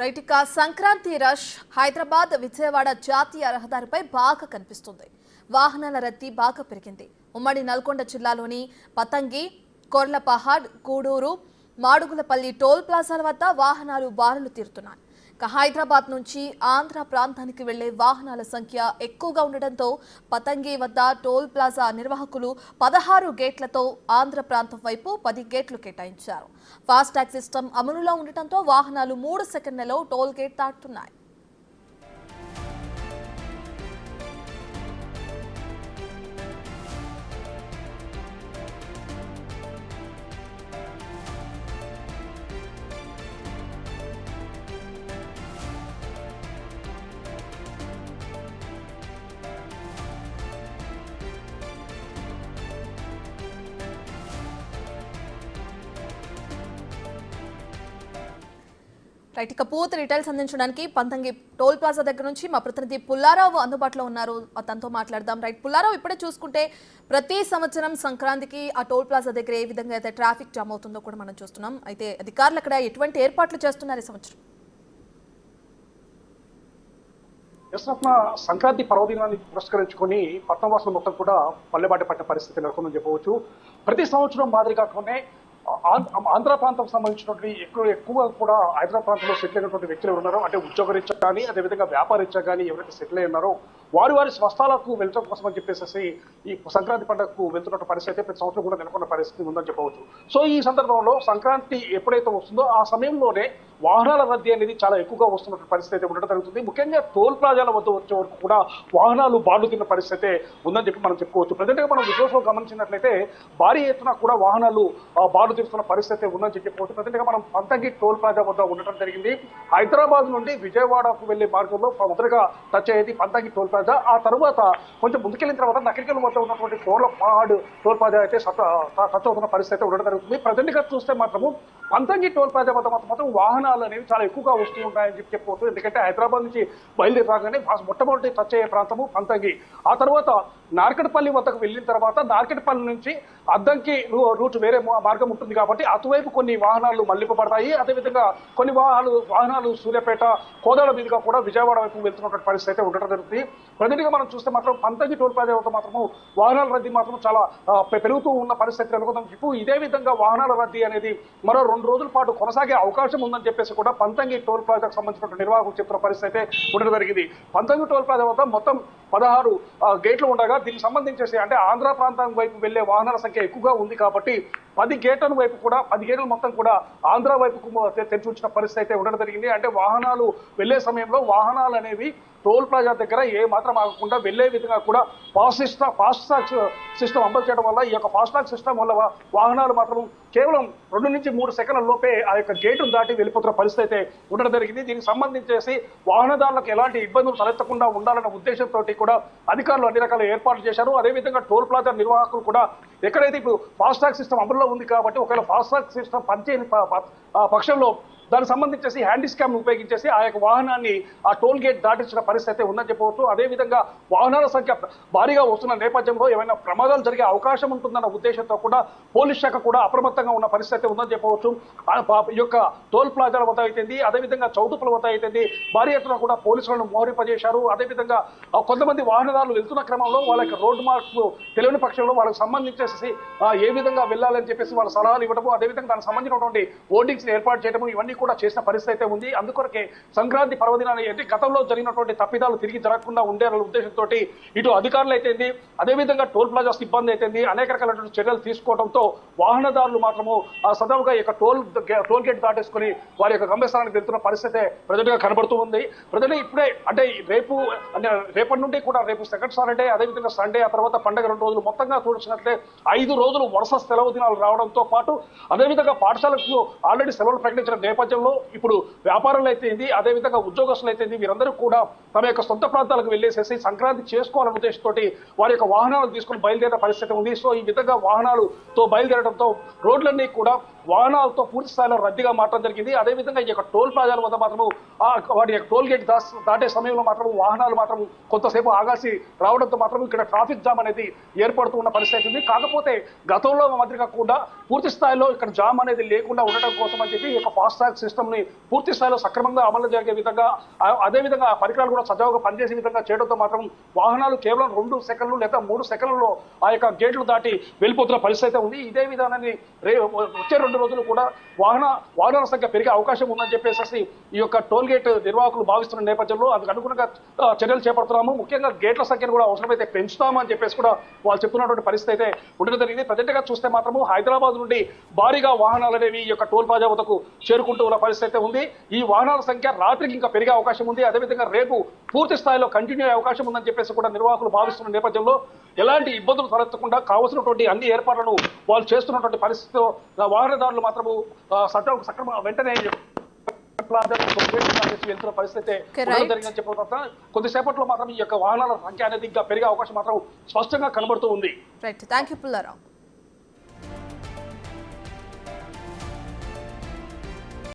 Right ఇక Sankranti rush Hyderabad Vijayawada జాతీయ రహదారిపై బాగా కనిపిస్తుంది. వాహనాల రద్దీ బాగా పెరిగింది. ఉమ్మడి నల్గొండ జిల్లాలోని పతంగి, కొర్లపహాడ్, గూడూరు, మాడుగులపల్లి టోల్ ప్లాజాల వద్ద వాహనాలు బారులు తీరుతున్నాయి. హైదరాబాద్ నుంచి ఆంధ్ర ప్రాంతానికి వెళ్లే వాహనాల సంఖ్య ఎక్కువగా ఉండడంతో పతంగి వద్ద టోల్ ప్లాజా నిర్వాహకులు 16 గేట్లతో ఆంధ్ర ప్రాంతం వైపు 10 గేట్లు కేటాయించారు. ఫాస్టాగ్ సిస్టమ్ అమలులో ఉండటంతో వాహనాలు 3 సెకండ్లలో టోల్ గేట్ దాటుతున్నాయి. రైట్ ఇక పూర్తి డీటెయిల్స్ అందించడానికి పంతంగి టోల్ ప్లాజా దగ్గర నుంచి మా ప్రతినిధి పుల్లారావు అందుబాటులో ఉన్నారు. తనతో మాట్లాడదాం. రైట్ పుల్లారావు, ఇప్పుడే చూసుకుంటే ప్రతి సంవత్సరం సంక్రాంతికి ఆ టోల్ ప్లాజా దగ్గర ఏ విధంగా అయితే ట్రాఫిక్ జామ్ అవుతుందో కూడా మనం చూస్తున్నాం. అయితే అధికారులు అక్కడ ఎటువంటి ఏర్పాట్లు చేస్తున్నారు ఈ సంవత్సరం? సంక్రాంతి పర్వదినాన్ని పురస్కరించుకొని పట్టణవాసులు మొత్తం కూడా పల్లెబాట పట్టిన పరిస్థితి నెలకొందని చెప్పవచ్చు. ప్రతి సంవత్సరం మాదిరిగానే ఆంధ్ర ప్రాంతం సంబంధించినటువంటి ఎక్కువ కూడా హైదరాబాద్ ప్రాంతంలో సెటిల్ అయినటువంటి వ్యక్తులు ఉన్నారో, అంటే ఉద్యోగరీత్యా కానీ అదేవిధంగా వ్యాపారరీత్యా కానీ ఎవరైతే సెటిల్ అయి ఉన్నారో వారి స్వస్థలాలకు వెళ్ళడం కోసం అని చెప్పేసి ఈ సంక్రాంతి పండుగకు వెళ్తున్న పరిస్థితి ప్రతి సంవత్సరం కూడా నెలకొన్న పరిస్థితి ఉందని చెప్పవచ్చు. సో ఈ సందర్భంలో సంక్రాంతి ఎప్పుడైతే వస్తుందో ఆ సమయంలోనే వాహనాల రద్దీ అనేది చాలా ఎక్కువగా వస్తున్న పరిస్థితి అయితే ఉండడం జరుగుతుంది. ముఖ్యంగా టోల్ ప్లాజాల వద్ద వచ్చే వరకు కూడా వాహనాలు బార్లు తిన్న పరిస్థితి ఉందని చెప్పి మనం చెప్పుకోవచ్చు. ప్రజెంట్గా మనం విజువల్స్లో గమనించినట్లయితే భారీ ఎత్తున కూడా వాహనాలు బార్లు తీరుస్తున్న పరిస్థితి ఉందని చెప్పవచ్చు. ప్రజెంట్గా మనం పంతంగి టోల్ ప్లాజా వద్ద ఉండటం జరిగింది. హైదరాబాద్ నుండి విజయవాడకు వెళ్లే మార్గంలో మొదటగా టచ్ అయ్యేది పంతంగి టోల్ ప్లాజా. ఆ తర్వాత కొంచెం ముందుకెళ్ళిన తర్వాత నకిరికల్ వద్ద ఉన్నటువంటి కొర్లపహాడ్ టోల్ ప్లాజా అయితే టచ్ అవుతున్న పరిస్థితి ఉండడం జరుగుతుంది. ప్రజెంట్గా చూస్తే మాత్రము పంతంగి టోల్ ప్లాజా వద్ద మాత్రం వాహనాలు అనేవి చాలా ఎక్కువగా వస్తూ ఉంటాయని చెప్పవచ్చు. ఎందుకంటే హైదరాబాద్ నుంచి బయలుదేరి రాగానే మొట్టమొదటి టచ్ అయ్యే ప్రాంతము పంతంగి. ఆ తర్వాత నార్కెట్పల్లి వద్దకు వెళ్ళిన తర్వాత నార్కెట్పల్లి నుంచి అద్దంకి రూట్ వేరే మార్గం ఉంటుంది కాబట్టి అటువైపు కొన్ని వాహనాలు మళ్లింపబడతాయి. అదేవిధంగా కొన్ని వాహనాలు సూర్యాపేట, కోదాడ మీదుగా కూడా విజయవాడ వైపు వెళ్తున్నటువంటి పరిస్థితి అయితే ఉండటం జరుగుతుంది. ప్రజెంట్గా మనం చూస్తే మాత్రం పంతంగి టోల్ ప్లాజా వద్ద మాత్రము వాహనాల రద్దీ మాత్రం చాలా పెరుగుతూ ఉన్న పరిస్థితి నెలకొందని చెప్పు. ఇదే విధంగా వాహనాల రద్దీ అనేది మరో 2 రోజుల పాటు కొనసాగే అవకాశం ఉందని చెప్పేసి కూడా పంతంగి టోల్ ప్లాజాకు సంబంధించిన నిర్వాహకులు చెప్తున్న పరిస్థితి అయితే ఉండడం జరిగింది. పంతంగి టోల్ ప్లాజా వద్ద మొత్తం 16 గేట్లు ఉండగా దీనికి సంబంధించేసి అంటే ఆంధ్ర ప్రాంతం వైపు వెళ్లే వాహనాల సంఖ్య ఎక్కువగా ఉంది కాబట్టి 10 గేట్ల వైపు కూడా 10 గేట్లు మొత్తం కూడా ఆంధ్ర వైపుకు తెరిచి ఉంచిన పరిస్థితి అయితే ఉండడం జరిగింది. అంటే వాహనాలు వెళ్లే సమయంలో వాహనాలు అనేవి టోల్ ప్లాజా దగ్గర ఏ మాత్రం ఆగకుండా వెళ్లే విధంగా కూడా ఫాస్టాగ్ సిస్టమ్ అమలు చేయడం వల్ల ఈ యొక్క ఫాస్టాగ్ సిస్టమ్ వల్ల వాహనాలు మాత్రం కేవలం 2 నుంచి 3 సెకండ్ల లోపే ఆ యొక్క గేటును దాటి వెళ్ళిపోతున్న పరిస్థితి అయితే ఉండడం జరిగింది. దీనికి సంబంధించేసి వాహనదారులకు ఎలాంటి ఇబ్బందులు తలెత్తకుండా ఉండాలన్న ఉద్దేశంతో కూడా అధికారులు అన్ని రకాల ఏర్పాట్లు చేశారు. అదేవిధంగా టోల్ ప్లాజా నిర్వాహకులు కూడా ఎక్కడైతే ఇప్పుడు ఫాస్టాగ్ సిస్టమ్ అమలులో ఉంది కాబట్టి ఒకవేళ ఫాస్టాగ్ సిస్టమ్ పనిచేయని పక్షంలో దానికి సంబంధించేసి హ్యాండీ స్కామ్ ఉపయోగించేసి ఆ యొక్క వాహనాన్ని ఆ టోల్ గేట్ దాటించిన పరిస్థితి ఉందని చెప్పవచ్చు. అదేవిధంగా వాహనాల సంఖ్య భారీగా వస్తున్న నేపథ్యంలో ఏమైనా ప్రమాదాలు జరిగే అవకాశం ఉంటుందన్న ఉద్దేశంతో కూడా పోలీస్ శాఖ కూడా అప్రమత్తంగా ఉన్న పరిస్థితి ఉందని చెప్పవచ్చు. ఈ యొక్క టోల్ ప్లాజాల వద్ద అయితేంది, అదేవిధంగా చౌటుపుల వద్ద అయితేంది భారీ ఎత్తున కూడా పోలీసులను మోహరింపజేశారు. అదేవిధంగా కొంతమంది వాహనదారులు వెళ్తున్న క్రమంలో వాళ్ళ యొక్క రోడ్డు మార్క్స్ తెలియని పక్షంలో వాళ్ళకి సంబంధించేసి ఏ విధంగా వెళ్ళాలని చెప్పేసి వాళ్ళ సలహాలు ఇవ్వడము, అదేవిధంగా దానికి సంబంధించినటువంటి హోర్డింగ్స్ ఏర్పాటు చేయడము ఇవన్నీ కూడా చేసిన పరిస్థితి అయితే ఉంది. అందుకొరకే సంక్రాంతి పర్వదినాన్ని అంటే గతంలో జరిగినటువంటి తప్పిదాలు తిరిగి జరగకుండా ఉండాలనే ఉద్దేశంతో ఇటు అధికారులు అయితేంది, అదేవిధంగా టోల్ ప్లాజా సిబ్బంది అయితేంది అనేక రకాలైనటువంటి చర్యలు తీసుకోవడంతో వాహనదారులు మాత్రము సదవుగా ఈ యొక్క టోల్ గేట్ దాటేసుకుని వారి యొక్క గమ్యస్థానానికి వెళ్తున్న పరిస్థితి ప్రజెంట్గా కనబడుతూ ఉంది. ప్రజలు ఇప్పుడే అంటే రేపటి నుండి కూడా రేపు సెకండ్ సాటర్డే, అదేవిధంగా సండే, ఆ తర్వాత పండుగ 2 రోజులు మొత్తంగా చూసినట్లే 5 రోజులు వరుస సెలవు దినాలు రావడంతో పాటు అదేవిధంగా పాఠశాలకు ఆల్రెడీ సెలవులు ప్రకటించిన నేపథ్యంలో ఇప్పుడు వ్యాపారులు అయితేంది, అదేవిధంగా ఉద్యోగస్తులు అయితేంది వీరందరూ కూడా తమ యొక్క సొంత ప్రాంతాలకు వెళ్ళేసేసి సంక్రాంతి చేసుకోవాలనే ఉద్దేశంతో వారి యొక్క వాహనాలు తీసుకుని బయలుదేరే పరిస్థితి ఉంది. సో ఈ విధంగా వాహనాలతో బయలుదేరడంతో రోడ్లన్నీ కూడా వాహనాలతో పూర్తి స్థాయిలో రద్దీగా మారడం జరిగింది. అదేవిధంగా ఈ యొక్క టోల్ ప్లాజాల వద్ద మాత్రం వాటి యొక్క టోల్ గేట్ దాటే సమయంలో మాత్రం వాహనాలు మాత్రం కొంతసేపు ఆగాల్సి రావడంతో మాత్రం ఇక్కడ ట్రాఫిక్ జామ్ అనేది ఏర్పడుతూ ఉన్న పరిస్థితి ఉంది. కాకపోతే గతంలో మాదిరిగా కూడా పూర్తి స్థాయిలో ఇక్కడ జామ్ అనేది లేకుండా ఉండటం కోసం అని చెప్పి ఈ యొక్క ఫాస్టాగ్ సిస్టమ్ ని పూర్తి స్థాయిలో సక్రమంగా అమలు జరిగే విధంగా అదేవిధంగా ఆ పరికరాలు కూడా సజావుగా పనిచేసే విధంగా చేయడంతో మాత్రం వాహనాలు కేవలం 2 సెకండ్లు లేదా 3 సెకండ్లలో ఆ యొక్క గేట్లు దాటి వెళ్ళిపోతున్న పరిస్థితి అయితే ఉంది. ఇదే విధానాన్ని వచ్చే 2 రోజులు కూడా వాహనాల సంఖ్య పెరిగే అవకాశం ఉందని చెప్పేసి ఈ యొక్క టోల్ గేట్ నిర్వాహకులు భావిస్తున్న నేపథ్యంలో అందుకు అనుగుణంగా చర్యలు చేపడుతున్నాము. ముఖ్యంగా గేట్ల సంఖ్యను కూడా అవసరమైతే పెంచుతామని చెప్పేసి కూడా వాళ్ళు చెప్తున్నటువంటి పరిస్థితి అయితే ఉండడం జరిగింది. ప్రజెంట్ గా చూస్తే మాత్రము హైదరాబాద్ నుండి భారీగా వాహనాలు అనేవి ఈ యొక్క టోల్ ప్లాజా వద్దకు చేరుకుంటూ ఉన్న పరిస్థితి అయితే ఉంది. ఈ వాహనాల సంఖ్య రాత్రికి ఇంకా పెరిగే అవకాశం ఉంది. అదేవిధంగా రేపు పూర్తి స్థాయిలో కంటిన్యూ అయ్యే అవకాశం ఉందని చెప్పేసి కూడా నిర్వాహకులు భావిస్తున్న నేపథ్యంలో ఎలాంటి ఇబ్బందులు తలెత్తకుండా కావాల్సినటువంటి అన్ని ఏర్పాట్లను వాళ్ళు చేస్తున్నటువంటి పరిస్థితిలో వాహనదారులు మాత్రము సక్రమ వెంటనే వెళ్తున్న పరిస్థితి జరిగిందని చెప్పడం కొద్దిసేపట్లో మాత్రం ఈ యొక్క వాహనాల సంఖ్య అనేది ఇంకా పెరిగే అవకాశం మాత్రం స్పష్టంగా కనబడుతూ ఉంది. Right, thank you Pullarao.